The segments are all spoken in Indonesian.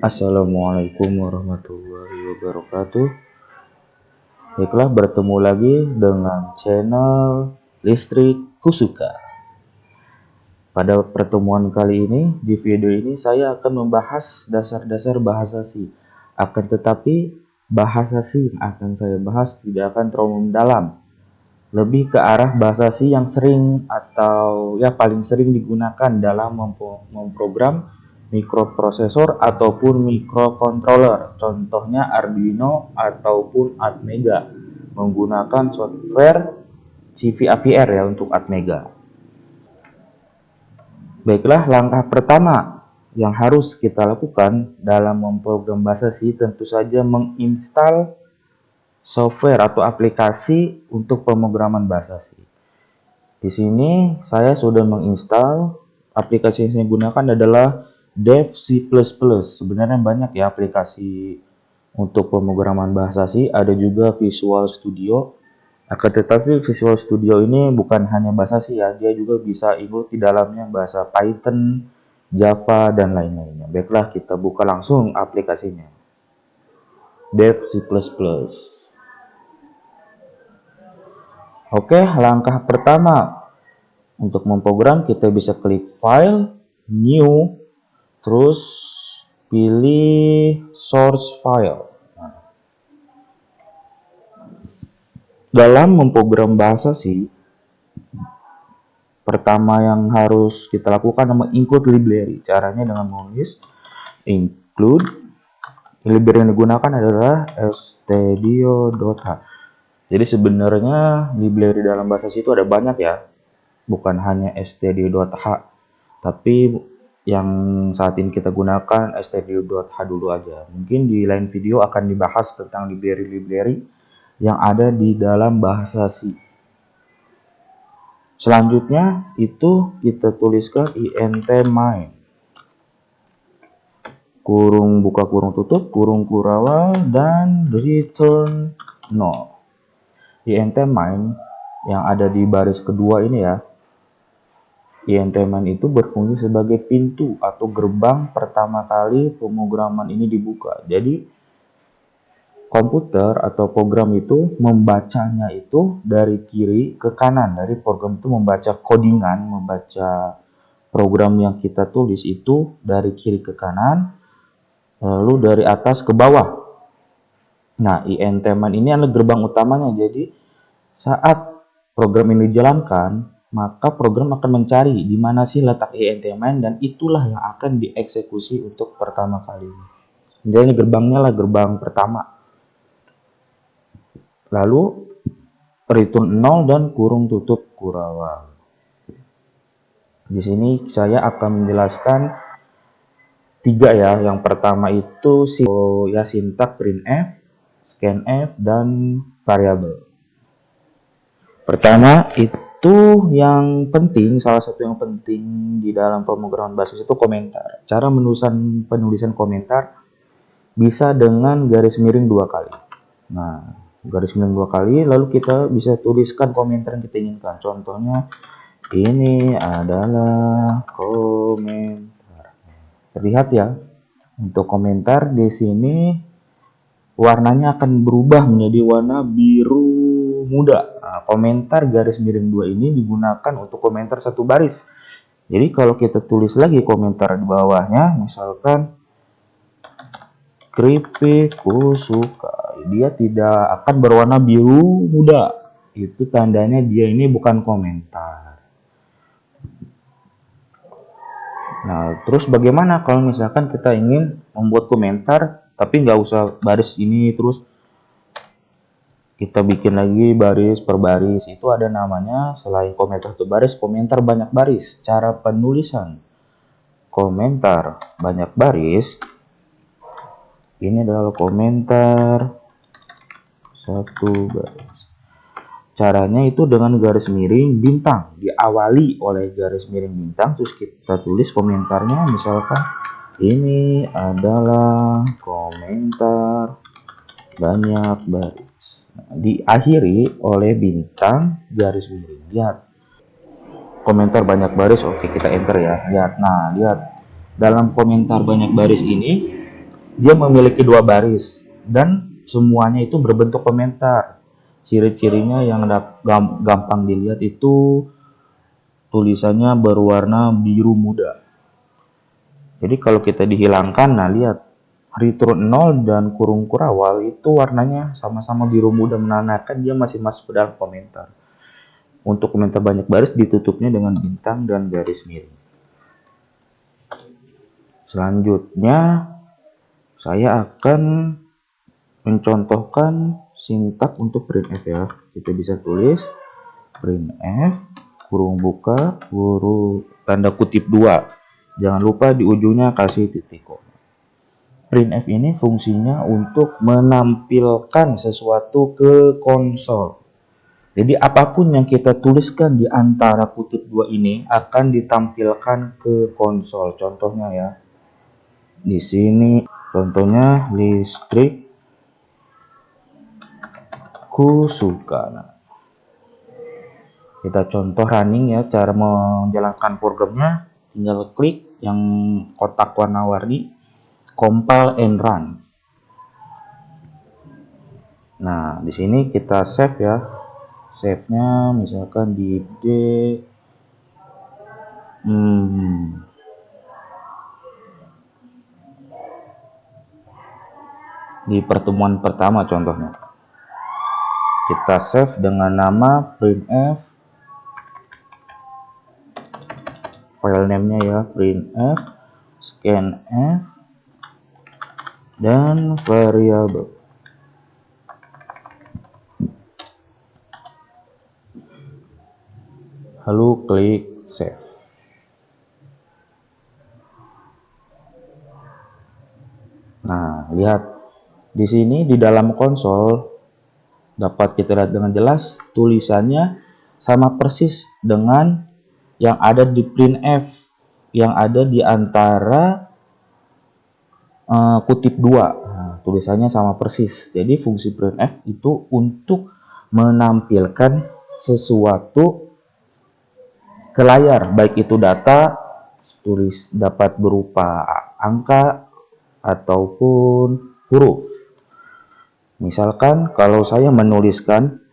Assalamualaikum warahmatullahi wabarakatuh. Baiklah, bertemu lagi dengan channel Listrik Kusuka. Pada pertemuan kali ini, di video ini saya akan membahas dasar-dasar bahasa Si. Akan tetapi, bahasa Si yang akan saya bahas tidak akan terlalu mendalam. Lebih ke arah bahasa Si yang sering atau paling sering digunakan dalam memprogram mikroprosesor ataupun mikrocontroller, contohnya Arduino ataupun Atmega, menggunakan software CVAVR untuk Atmega. Baiklah, langkah pertama yang harus kita lakukan dalam memprogram bahasa C tentu saja menginstal software atau aplikasi untuk pemrograman bahasa C. Di sini saya sudah menginstal. Aplikasi yang saya gunakan adalah Dev C++. Sebenarnya banyak ya aplikasi untuk pemrograman bahasa C. Ada juga Visual Studio. Akan tetapi Visual Studio ini bukan hanya bahasa C ya, dia juga bisa include di dalamnya bahasa Python, Java, dan lain-lainnya. Baiklah, kita buka langsung aplikasinya. Dev C++. Oke, langkah pertama untuk memprogram kita bisa klik File, New, terus pilih Source File. Dalam memprogram bahasa C, pertama yang harus kita lakukan adalah include library. Caranya dengan menulis include. Library yang digunakan adalah stdio.h. Jadi sebenarnya library dalam bahasa C itu ada banyak ya. Bukan hanya stdio.h, tapi yang saat ini kita gunakan stdio.h dulu aja. Mungkin di lain video akan dibahas tentang library-library yang ada di dalam bahasa C. Selanjutnya itu kita tuliskan int main, kurung buka kurung tutup, kurung kurawal, dan return 0. int main yang ada di baris kedua ini ya, int main itu berfungsi sebagai pintu atau gerbang pertama kali pemrograman ini dibuka. Jadi komputer atau program itu membacanya itu dari kiri ke kanan. Dari program itu membaca codingan, membaca program yang kita tulis itu dari kiri ke kanan, lalu dari atas ke bawah. Nah, int main ini adalah gerbang utamanya. Jadi saat program ini dijalankan, maka program akan mencari di mana sih letak int main, dan itulah yang akan dieksekusi untuk pertama kali. Jadi gerbangnya lah gerbang pertama. Lalu return 0 dan kurung tutup kurawal. Di sini saya akan menjelaskan 3 ya. Yang pertama itu sintak printf, scanf, dan variabel. Pertama itu yang penting, salah satu yang penting di dalam pemrograman bahasa itu komentar. Cara penulisan komentar bisa dengan garis miring 2 kali. Nah, garis miring 2 kali, lalu kita bisa tuliskan komentar yang kita inginkan. Contohnya ini adalah komentar. Terlihat ya, untuk komentar di sini warnanya akan berubah menjadi warna biru muda. Nah, komentar garis miring 2 ini digunakan untuk komentar satu baris. Jadi kalau kita tulis lagi komentar di bawahnya, misalkan Kripik Kusuka, dia tidak akan berwarna biru muda. Itu tandanya dia ini bukan komentar. Nah, terus bagaimana kalau misalkan kita ingin membuat komentar tapi nggak usah baris ini, terus kita bikin lagi baris per baris. Itu ada namanya, selain komentar satu baris, komentar banyak baris. Cara penulisan komentar banyak baris ini adalah komentar satu baris. Caranya itu dengan garis miring bintang, diawali oleh garis miring bintang, terus kita tulis komentarnya. Misalkan ini adalah komentar banyak baris. Diakhiri oleh bintang garis miring. Lihat, komentar banyak baris. Oke, kita enter ya. Lihat, nah lihat, dalam komentar banyak baris ini Dia memiliki 2 baris dan semuanya itu berbentuk komentar. Ciri-cirinya yang gampang dilihat itu tulisannya berwarna biru muda. Jadi kalau kita dihilangkan, nah lihat, return 0 dan kurung kurawal itu warnanya sama-sama biru muda, menandakan dia masih masuk ke dalam komentar. Untuk komentar banyak baris ditutupnya dengan bintang dan garis miring. Selanjutnya saya akan mencontohkan sintak untuk printf ya. Kita bisa tulis printf kurung buka kurung tanda kutip 2. Jangan lupa di ujungnya kasih titik koma. Printf ini fungsinya untuk menampilkan sesuatu ke konsol. Jadi apapun yang kita tuliskan di antara kutip 2 ini akan ditampilkan ke konsol. Contohnya ya. Di sini contohnya listrik ku suka. Nah, kita contoh running ya, cara menjalankan programnya tinggal klik yang kotak warna-warni, compile and run. Nah, di sini kita save ya. Save-nya misalkan di di pertemuan pertama contohnya. Kita save dengan nama printf, file name-nya ya, printf scanf dan variabel. Lalu klik save. Nah, lihat di sini di dalam konsol dapat kita lihat dengan jelas tulisannya sama persis dengan yang ada di printf, yang ada di antara kutip 2. Nah, tulisannya sama persis. Jadi fungsi printf itu untuk menampilkan sesuatu ke layar, baik itu data tulis dapat berupa angka ataupun huruf. Misalkan kalau saya menuliskan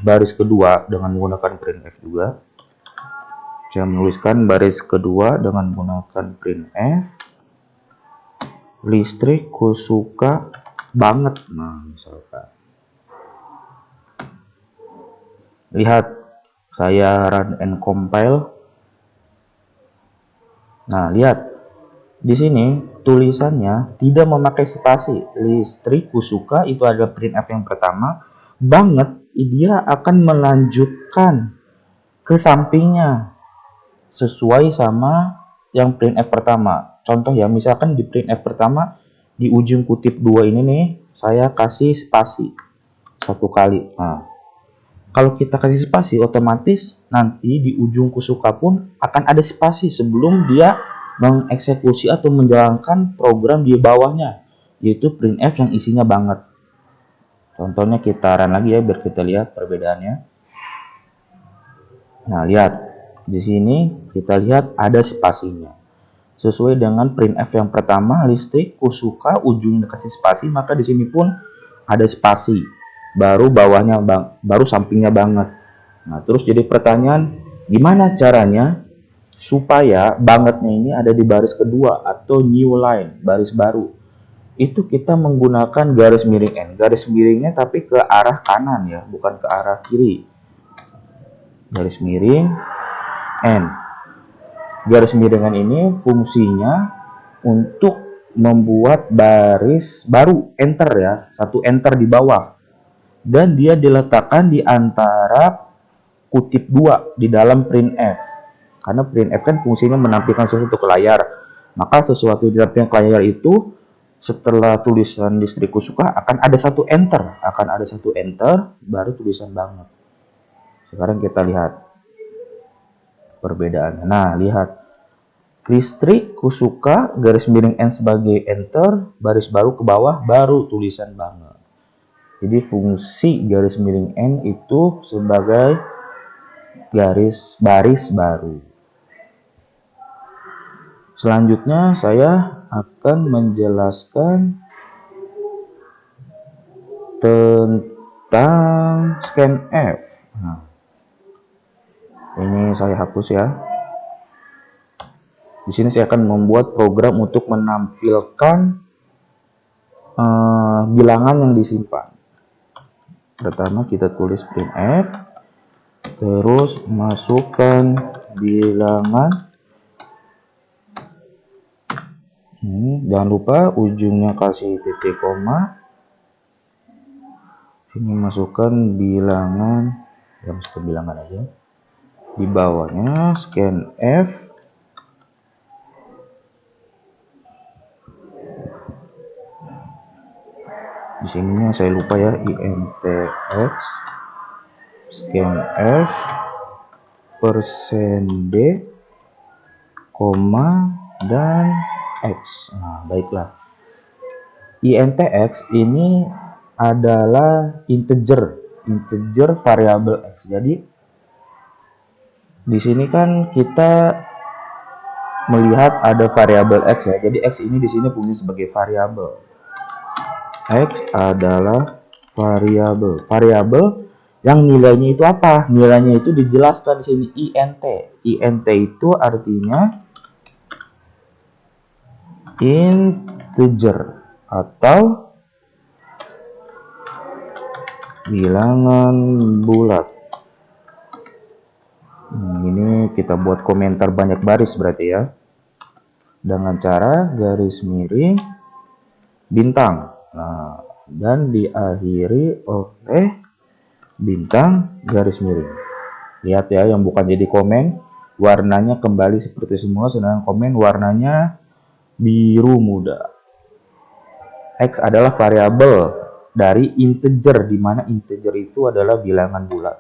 baris kedua dengan menggunakan printf juga, saya menuliskan baris kedua dengan menggunakan printf, listrik ku suka banget. Nah, misalkan lihat, saya run and compile. Nah, lihat di sini tulisannya tidak memakai spasi. Listrik ku suka itu adalah printf yang pertama. Banget dia akan melanjutkan ke sampingnya sesuai sama yang printf pertama. Contoh ya, misalkan di printf pertama di ujung kutip 2 ini nih saya kasih spasi 1 kali. Nah, kalau kita kasih spasi, otomatis nanti di ujung kusuka pun akan ada spasi sebelum dia mengeksekusi atau menjalankan program di bawahnya, yaitu printf yang isinya banget. Contohnya kita run lagi ya biar kita lihat perbedaannya. Nah, lihat di sini kita lihat ada spasinya. Sesuai dengan printf yang pertama, listrik kusuka ujungnya kasih spasi, maka di sini pun ada spasi. Baru bawahnya baru sampingnya banget. Nah, terus jadi pertanyaan, gimana caranya supaya bangetnya ini ada di baris kedua atau new line, baris baru? Itu kita menggunakan garis miring N. Garis miringnya tapi ke arah kanan ya, bukan ke arah kiri. Garis miring N. Garis miringan ini fungsinya untuk membuat baris baru, enter ya, satu enter di bawah. Dan dia diletakkan di antara kutip 2 di dalam printf. Karena printf kan fungsinya menampilkan sesuatu ke layar. Maka sesuatu di ditampilkan ke layar itu setelah tulisan listrik ku suka akan ada satu enter, baru tulisan banget. Sekarang kita lihat perbedaannya. Nah, lihat. Listrik ku suka garis miring N sebagai enter, baris baru ke bawah baru tulisan banget. Jadi fungsi garis miring N itu sebagai baris baru. Selanjutnya saya akan menjelaskan tentang scanf. Nah, ini saya hapus ya. Di sini saya akan membuat program untuk menampilkan bilangan yang disimpan. Pertama kita tulis printf, terus masukkan bilangan. Jangan lupa ujungnya kasih titik koma. Ini masukkan bilangan, ya masukkan bilangan aja. Di bawahnya scanf. Di sininya saya lupa ya, intx scanf %d, koma dan x. Nah, baiklah. intx ini adalah integer variabel x. Jadi di sini kan kita melihat ada variabel x ya. Jadi x ini di sini fungsi sebagai variabel. X adalah variabel yang nilainya itu apa? Nilainya itu dijelaskan di sini int. Int itu artinya integer atau bilangan bulat. Ini kita buat komentar banyak baris berarti ya, dengan cara garis miring bintang. Nah, dan diakhiri oleh bintang garis miring. Lihat ya, yang bukan jadi komen warnanya kembali seperti semula, sedangkan komen warnanya biru muda. X adalah variabel dari integer, di mana integer itu adalah bilangan bulat.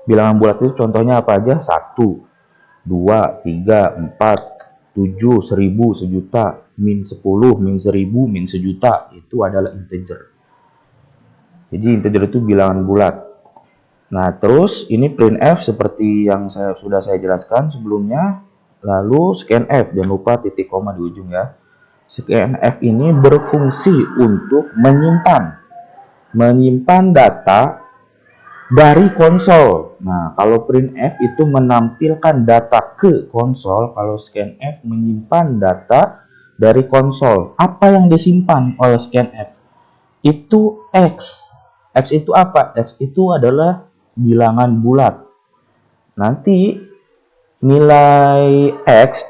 Bilangan bulat itu contohnya apa aja? 1, 2, 3, 4, 7, 1000, sejuta, min 10, min 1000, min sejuta. Itu adalah integer. Jadi integer itu bilangan bulat. Nah, terus ini printf seperti yang sudah saya jelaskan sebelumnya. Lalu scanf, jangan lupa titik koma di ujung ya. Scanf ini berfungsi untuk menyimpan data dari konsol. Nah, kalau printf itu menampilkan data ke konsol, kalau scanf menyimpan data dari konsol. Apa yang disimpan oleh scanf? Itu x. X itu apa? X itu adalah bilangan bulat. Nanti nilai x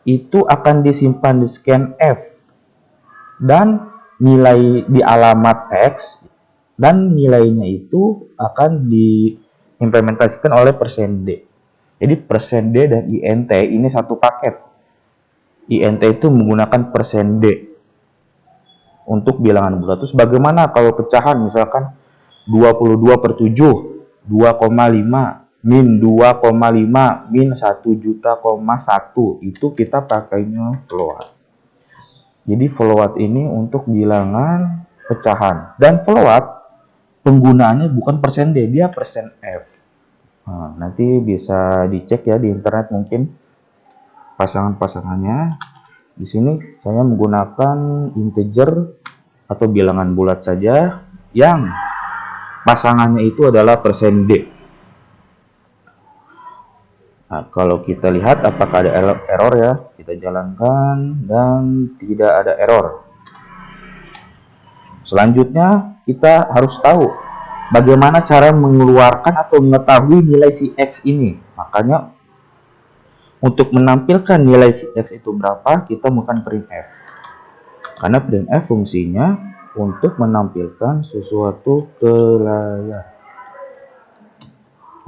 itu akan disimpan di scanf dan nilai di alamat x, dan nilainya itu akan diimplementasikan oleh %d. Jadi %d dan int ini satu paket. Int itu menggunakan %d untuk bilangan bulat. Terus bagaimana kalau pecahan, misalkan 22/7, 2,5, min 2,5, min 1.000.000, itu kita pakainya float. Jadi float ini untuk bilangan pecahan. Dan float penggunaannya bukan %d, dia %f. Nah, nanti bisa dicek ya di internet mungkin pasangan-pasangannya. Di sini saya menggunakan integer atau bilangan bulat saja yang pasangannya itu adalah %d. Nah, kalau kita lihat apakah ada error ya, kita jalankan dan tidak ada error. Selanjutnya kita harus tahu bagaimana cara mengeluarkan atau mengetahui nilai si X ini. Makanya untuk menampilkan nilai si X itu berapa, kita menggunakan printf. Karena printf fungsinya untuk menampilkan sesuatu ke layar.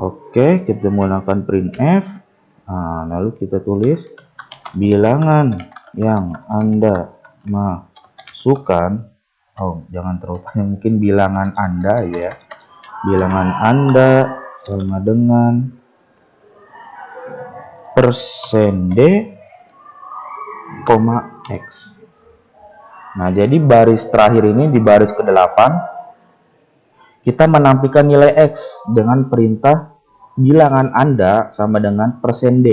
Oke, kita menggunakan printf. Nah, lalu kita tulis bilangan yang Anda masukkan. Oh, jangan terlalu panjang, mungkin bilangan Anda ya. Bilangan Anda sama dengan %d, x. Nah, jadi baris terakhir ini di baris ke-8 kita menampilkan nilai x dengan perintah bilangan Anda sama dengan %d.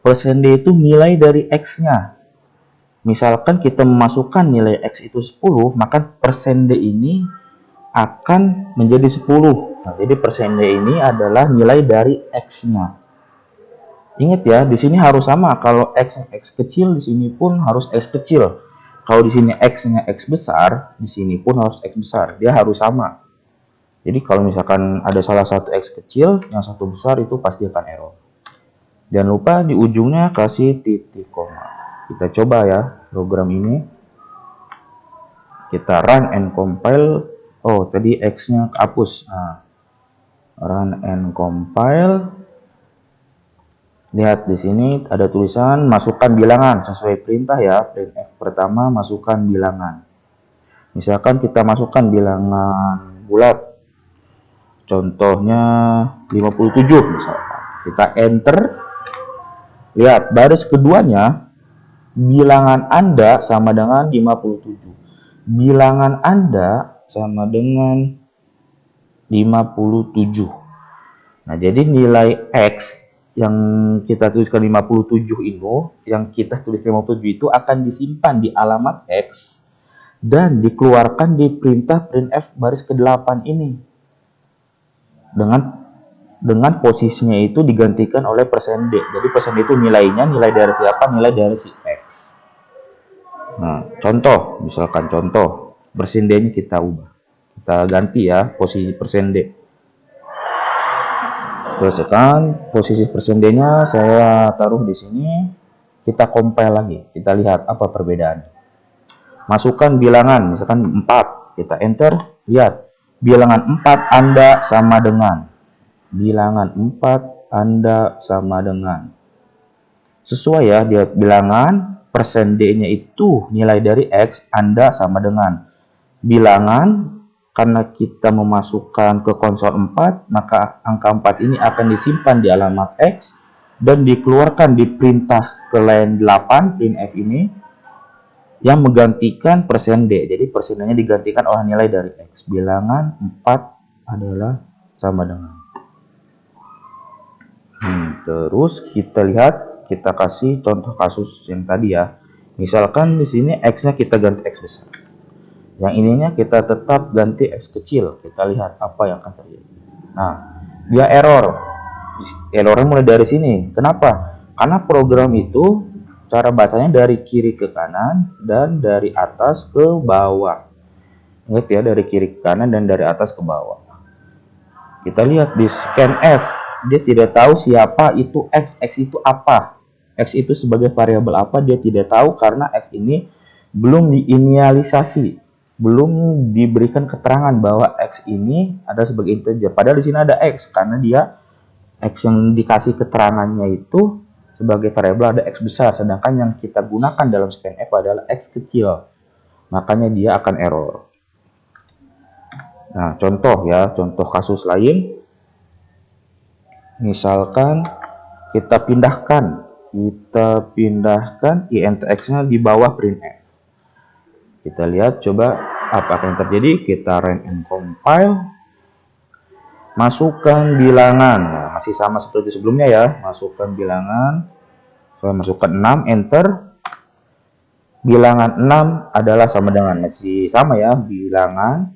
%d itu nilai dari x-nya. Misalkan kita memasukkan nilai X itu 10, maka persen D ini akan menjadi 10. Nah, jadi persen D ini adalah nilai dari X-nya. Ingat ya, di sini harus sama. Kalau X kecil, di sini pun harus X kecil. Kalau di sini X-nya X besar, di sini pun harus X besar. Dia harus sama. Jadi kalau misalkan ada salah satu X kecil, yang satu besar, itu pasti akan error. Jangan lupa di ujungnya kasih titik koma. Kita coba ya program ini. Kita run and compile. Oh, tadi X-nya kehapus. Nah, run and compile. Lihat di sini ada tulisan masukkan bilangan sesuai perintah ya. Printf pertama masukkan bilangan. Misalkan kita masukkan bilangan bulat. Contohnya 57 misalkan. Kita enter. Lihat baris keduanya bilangan Anda sama dengan 57. Bilangan Anda sama dengan 57. Nah, jadi nilai X yang kita tuliskan 57 itu akan disimpan di alamat X dan dikeluarkan di perintah printf baris ke-8 ini. Dengan posisinya itu digantikan oleh persen D. Jadi persen D itu nilainya, nilai dari siapa? Nilai dari si X. Nah, contoh, misalkan contoh, persen D-nya kita ubah. Kita ganti ya, posisi persen D. Terus kan, posisi persen D-nya saya taruh di sini. Kita compile lagi, kita lihat apa perbedaannya. Masukkan bilangan, misalkan 4. Kita enter, lihat. Bilangan 4 Anda sama dengan. Bilangan 4 Anda sama dengan. Sesuai ya, dia bilangan persen D-nya itu nilai dari X, Anda sama dengan. Bilangan, karena kita memasukkan ke konsol 4, maka angka 4 ini akan disimpan di alamat X dan dikeluarkan di perintah ke line 8, printf ini, yang menggantikan persen D. Jadi persen D-nya digantikan oleh nilai dari X. Bilangan 4 adalah sama dengan. Terus kita lihat, kita kasih contoh kasus yang tadi ya. Misalkan di sini X-nya kita ganti X besar. Yang ininya kita tetap ganti X kecil. Kita lihat apa yang akan terjadi. Nah, dia error. Errornya mulai dari sini. Kenapa? Karena program itu cara bacanya dari kiri ke kanan dan dari atas ke bawah. Ingat ya, dari kiri ke kanan dan dari atas ke bawah. Kita lihat di scanf, dia tidak tahu siapa itu X. X itu apa? X itu sebagai variabel apa? Dia tidak tahu karena X ini belum diinisialisasi, belum diberikan keterangan bahwa X ini ada sebagai integer. Padahal di sini ada X karena dia X yang dikasih keterangannya itu sebagai variabel ada X besar, sedangkan yang kita gunakan dalam scanf adalah X kecil. Makanya dia akan error. Nah, contoh ya, contoh kasus lain. Misalkan kita pindahkan int X-nya di bawah printf. Kita lihat coba apakah yang terjadi. Kita run and compile. Masukkan bilangan. Nah, masih sama seperti sebelumnya ya. Masukkan bilangan. Saya masukkan 6, enter. Bilangan 6 adalah sama dengan, masih sama ya, bilangan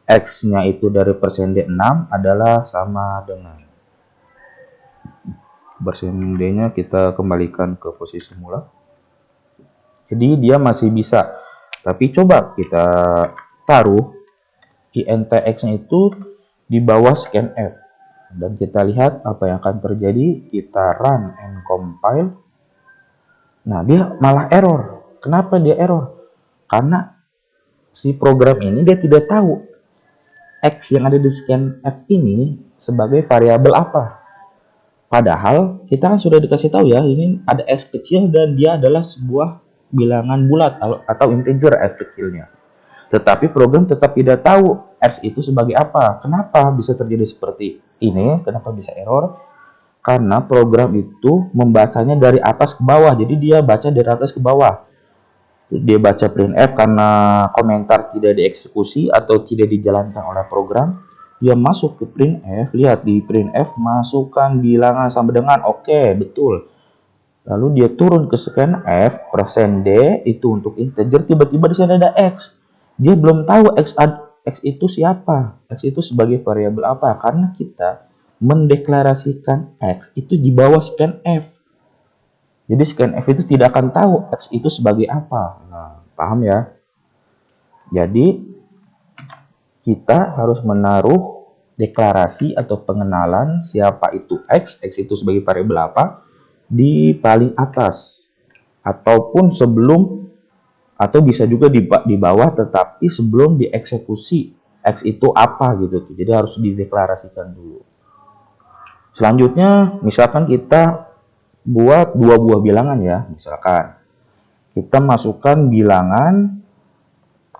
X-nya itu dari persen D 6 adalah sama dengan. Persen D-nya kita kembalikan ke posisi semula. Jadi dia masih bisa. Tapi coba kita taruh int X-nya itu di bawah scanf. Dan kita lihat apa yang akan terjadi. Kita run and compile. Nah, dia malah error. Kenapa dia error? Karena si program ini dia tidak tahu X yang ada di scanf ini sebagai variabel apa. Padahal kita kan sudah dikasih tahu ya, ini ada X kecil dan dia adalah sebuah bilangan bulat atau integer X kecilnya. Tetapi program tetap tidak tahu X itu sebagai apa. Kenapa bisa terjadi seperti ini? Kenapa bisa error? Karena program itu membacanya dari atas ke bawah. Jadi dia baca dari atas ke bawah. Dia baca printf karena komentar tidak dieksekusi atau tidak dijalankan oleh program. Dia masuk ke printf, lihat di printf masukkan bilangan sama dengan, oke, betul. Lalu dia turun ke scanf persen %d itu untuk integer, tiba-tiba di sana ada x. Dia belum tahu x itu siapa, x itu sebagai variabel apa, karena kita mendeklarasikan x itu di bawah scanf. Jadi scanf itu tidak akan tahu x itu sebagai apa. Nah, paham ya? Jadi kita harus menaruh deklarasi atau pengenalan siapa itu x itu sebagai variabel apa di paling atas, ataupun sebelum, atau bisa juga di bawah, tetapi sebelum dieksekusi x itu apa gitu. Jadi harus dideklarasikan dulu. Selanjutnya misalkan kita buat dua buah bilangan ya. Misalkan kita masukkan bilangan,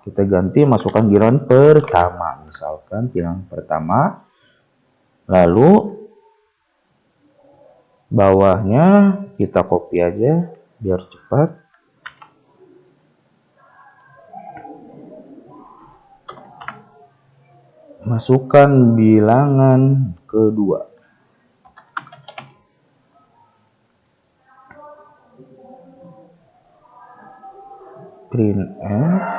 kita ganti masukkan bilangan pertama. Misalkan bilangan pertama, lalu bawahnya kita copy aja biar cepat. Masukkan bilangan kedua. Printf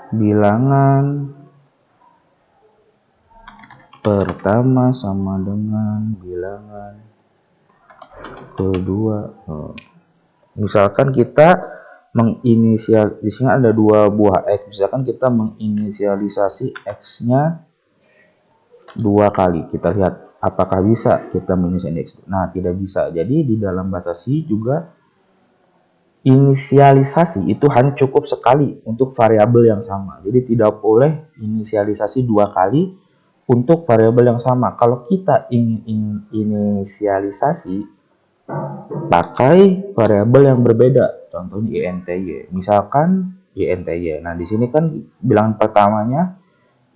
bilangan pertama sama dengan bilangan kedua. Misalkan kita menginisial, di sini ada dua buah x. Misalkan kita menginisialisasi x-nya 2 kali. Kita lihat apakah bisa kita menginisialisasi x. Nah, tidak bisa. Jadi di dalam bahasa C juga inisialisasi itu hanya cukup sekali untuk variabel yang sama. Jadi tidak boleh inisialisasi 2 kali untuk variabel yang sama. Kalau kita ingin inisialisasi pakai variabel yang berbeda, contohnya inty. Misalkan inty. Nah, di sini kan bilangan pertamanya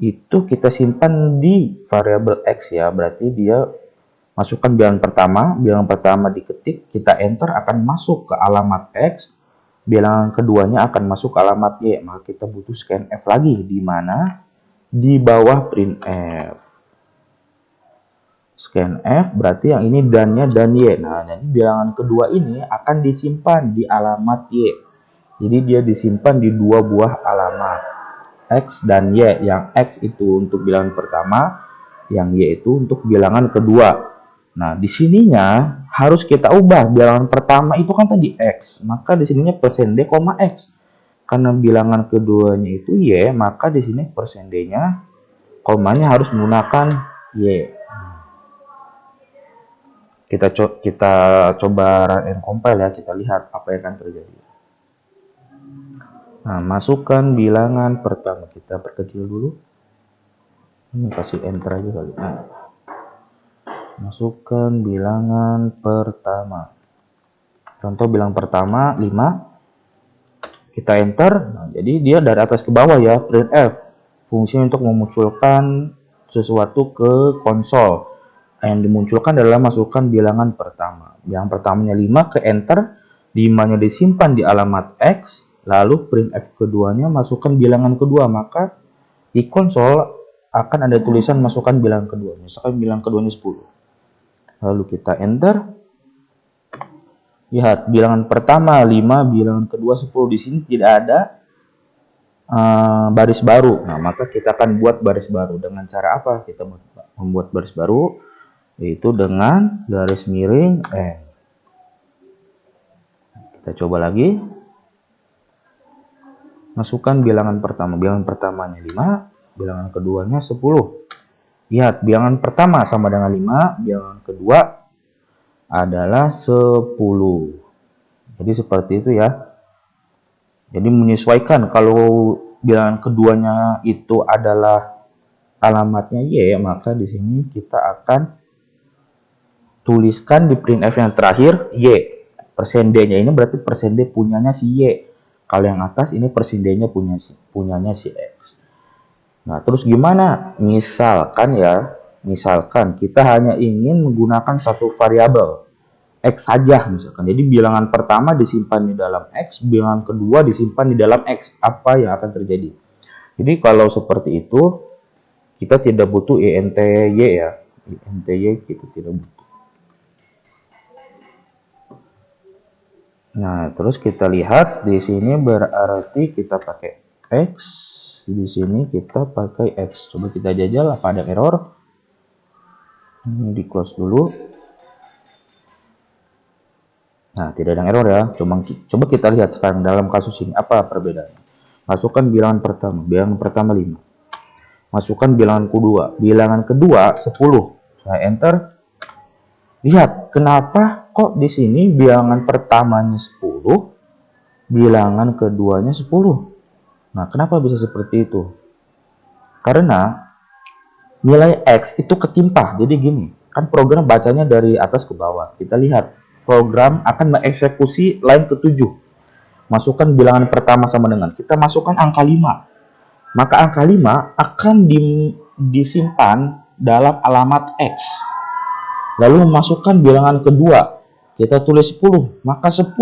itu kita simpan di variabel x ya, berarti dia masukkan bilangan pertama diketik, kita enter akan masuk ke alamat x, bilangan keduanya akan masuk ke alamat y, maka kita butuh scanf lagi, di mana di bawah printf. Scanf berarti yang ini dan-nya dan y. Nah, jadi bilangan kedua ini akan disimpan di alamat y. Jadi dia disimpan di dua buah alamat, x dan y. Yang x itu untuk bilangan pertama, yang y itu untuk bilangan kedua. Nah, di sininya harus kita ubah. Bilangan pertama itu kan tadi x, maka di sininya persen %d, x. Karena bilangan keduanya itu y, maka di sini persen %d-nya komanya harus menggunakan y. Kita coba run and compile ya, kita lihat apa yang akan terjadi. Nah, masukkan bilangan pertama, kita perkecil dulu. Ini kasih enter aja kali. Nah, masukkan bilangan pertama. Contoh bilangan pertama 5. Kita enter. Nah, jadi dia dari atas ke bawah ya, printf. Fungsinya untuk memunculkan sesuatu ke konsol. Yang dimunculkan adalah masukkan bilangan pertama. Bilangan pertamanya 5, ke enter. 5-nya disimpan di alamat x, lalu printf keduanya masukkan bilangan kedua, maka di konsol akan ada tulisan masukkan bilangan kedua. Misalkan bilangan keduanya 10. Lalu kita enter. Lihat, bilangan pertama 5, bilangan kedua 10. Di sini tidak ada baris baru. Nah, maka kita akan buat baris baru. Dengan cara apa kita membuat baris baru? Yaitu dengan garis miring N. Kita coba lagi. Masukkan bilangan pertama. Bilangan pertamanya 5, bilangan keduanya 10. Lihat, bilangan pertama sama dengan 5, bilangan kedua adalah 10. Jadi seperti itu ya. Jadi menyesuaikan, kalau bilangan keduanya itu adalah alamatnya y, maka di sini kita akan tuliskan di printf yang terakhir y. Persen d-nya ini berarti persen d punyanya si y. Kalau yang atas ini persen d-nya punyanya si x. Nah, terus gimana? Misalkan kita hanya ingin menggunakan satu variabel x saja misalkan. Jadi bilangan pertama disimpan di dalam x, bilangan kedua disimpan di dalam x. Apa yang akan terjadi? Jadi kalau seperti itu, kita tidak butuh INTY ya. INTY kita tidak butuh. Nah, terus kita lihat di sini berarti kita pakai X, di sini kita pakai X. Coba kita jajal apa ada error. Ini di close dulu. Nah, tidak ada error ya. Coba kita lihat sekarang dalam kasus ini apa perbedaannya. Masukkan bilangan pertama 5. Masukkan bilangan kedua. Bilangan kedua 10. Saya enter. Lihat, kenapa kok di sini bilangan pertamanya 10, bilangan keduanya 10. Nah, kenapa bisa seperti itu? Karena nilai X itu ketimpa. Jadi gini, kan program bacanya dari atas ke bawah. Kita lihat, program akan mengeksekusi line ke-7. Masukkan bilangan pertama sama dengan. Kita masukkan angka 5. Maka angka 5 akan disimpan dalam alamat X. Lalu memasukkan bilangan kedua. Kita tulis 10. Maka 10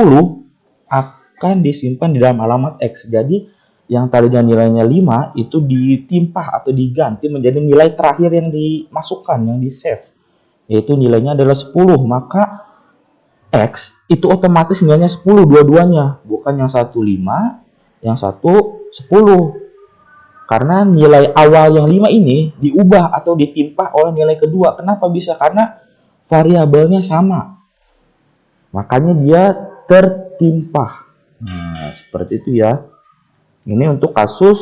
akan disimpan di dalam alamat X. Jadi yang tadinya nilainya 5 itu ditimpah atau diganti menjadi nilai terakhir yang dimasukkan, yang di save. Yaitu nilainya adalah 10. Maka X itu otomatis nilainya 10 dua-duanya. Bukan yang satu 5, yang satu 10. Karena nilai awal yang 5 ini diubah atau ditimpah oleh nilai kedua. Kenapa bisa? Karena variabelnya sama. Makanya dia tertimpah. Nah, seperti itu ya. Ini untuk kasus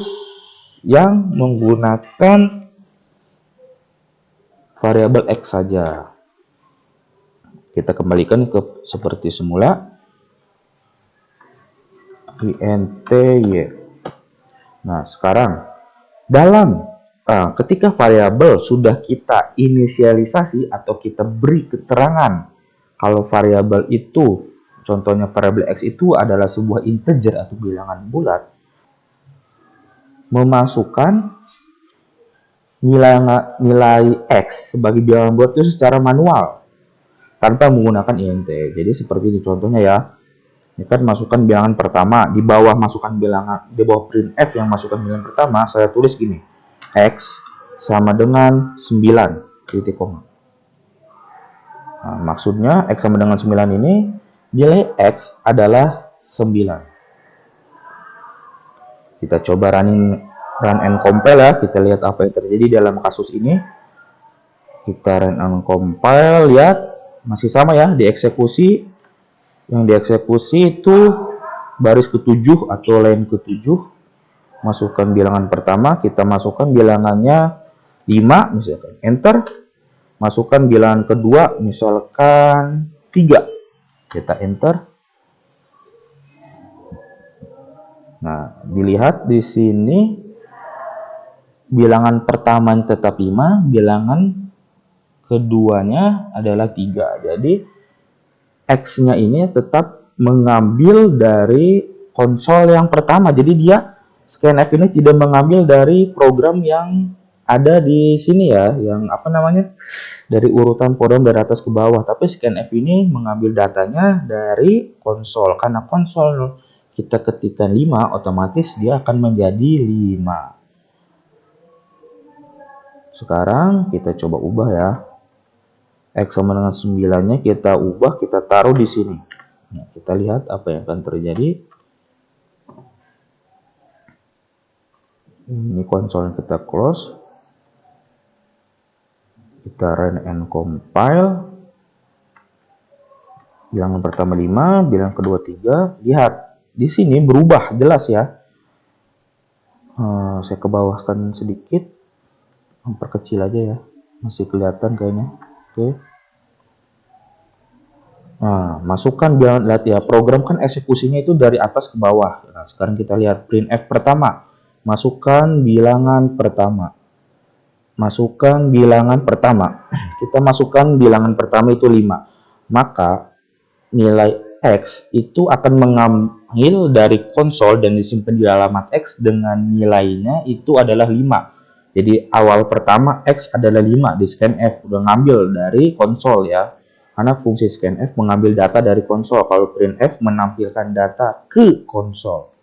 yang menggunakan variabel X saja. Kita kembalikan ke seperti semula. INTY. Nah, sekarang ketika variabel sudah kita inisialisasi atau kita beri keterangan kalau variabel itu, contohnya variabel X itu adalah sebuah integer atau bilangan bulat, memasukkan nilai X sebagai bilangan bulat itu secara manual tanpa menggunakan int. Jadi seperti ini contohnya ya. Ini kan masukkan bilangan pertama, di bawah printf yang masukkan bilangan pertama, saya tulis gini. X sama dengan 9 titik koma. Nah, maksudnya X sama dengan 9 ini nilai X adalah 9. Kita coba run and compile ya, kita lihat apa yang terjadi dalam kasus ini. Kita run and compile, lihat masih sama ya, dieksekusi. Yang dieksekusi itu baris ke-7 atau line ke-7. Masukkan bilangan pertama, kita masukkan bilangannya 5 misalkan, enter. Masukkan bilangan kedua misalkan 3, kita enter. Nah, dilihat di sini bilangan pertama tetap 5, bilangan keduanya adalah 3. Jadi X-nya ini tetap mengambil dari konsol yang pertama. Jadi dia scanf ini tidak mengambil dari program yang ada di sini ya, yang apa namanya, dari urutan program dari atas ke bawah. Tapi scanf ini mengambil datanya dari konsol. Karena konsol kita ketikkan 5, otomatis dia akan menjadi 5. Sekarang kita coba ubah ya. X sama dengan 9-nya kita ubah, kita taruh di sini. Nah, kita lihat apa yang akan terjadi. Ini konsol yang kita close. Kita run and compile. Bilangan pertama 5, bilangan kedua 3. Lihat, di sini berubah jelas ya. Saya ke bawahkan sedikit. Memperkecil aja ya. Masih kelihatan kayaknya. Oke. Nah, masukkan lihat ya, program kan eksekusinya itu dari atas ke bawah. Nah, sekarang kita lihat printf pertama. Masukkan bilangan pertama. Masukkan bilangan pertama. Kita masukkan bilangan pertama itu 5. Maka nilai X itu akan mengambil dari konsol dan disimpan di alamat X dengan nilainya itu adalah 5. Jadi awal pertama X adalah 5 di scanf, udah ngambil dari konsol ya. Karena fungsi scanf mengambil data dari konsol. Kalau printf menampilkan data ke konsol.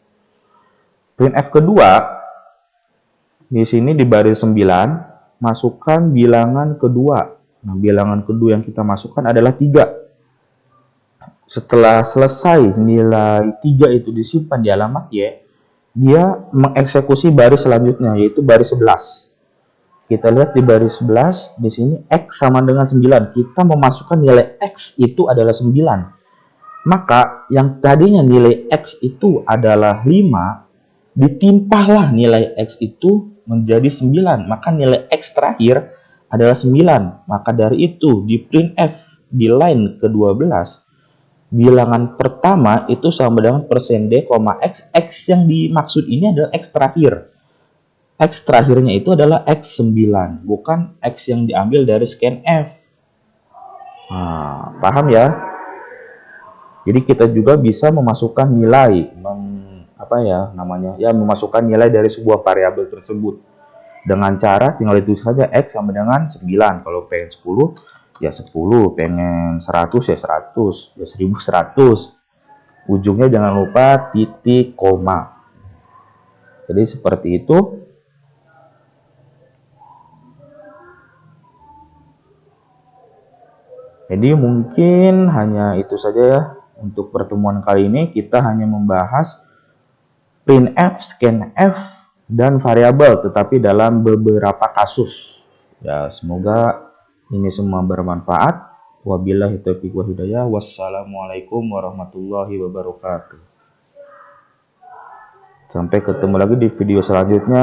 Printf kedua Di sini di baris 9, masukkan bilangan kedua. Nah, bilangan kedua yang kita masukkan adalah 3. Setelah selesai nilai 3 itu disimpan di alamat Y, dia mengeksekusi baris selanjutnya, yaitu baris 11. Kita lihat di baris 11, di sini X sama dengan 9. Kita memasukkan nilai X itu adalah 9. Maka yang tadinya nilai X itu adalah 5, ditimpahlah nilai X itu menjadi 9. Maka nilai X terakhir adalah 9. Maka dari itu di printf di line ke-12, bilangan pertama itu sama dengan persen %d, X. X yang dimaksud ini adalah X terakhir. X terakhirnya itu adalah X9, bukan X yang diambil dari scanf. Nah, paham ya? Jadi kita juga bisa memasukkan nilai, memasukkan nilai dari sebuah variabel tersebut. Dengan cara tinggal ditulis saja X sama dengan 9. Kalau pengen 10, ya 10. Pengen 100, ya 100. Ya 1100. Ujungnya jangan lupa titik, koma. Jadi seperti itu. Jadi mungkin hanya itu saja ya. Untuk pertemuan kali ini kita hanya membahas printf, scanf, dan variabel, tetapi dalam beberapa kasus. Ya, semoga ini semua bermanfaat. Wabillahi taufiq wal hidayah. Wassalamualaikum warahmatullahi wabarakatuh. Sampai ketemu lagi di video selanjutnya.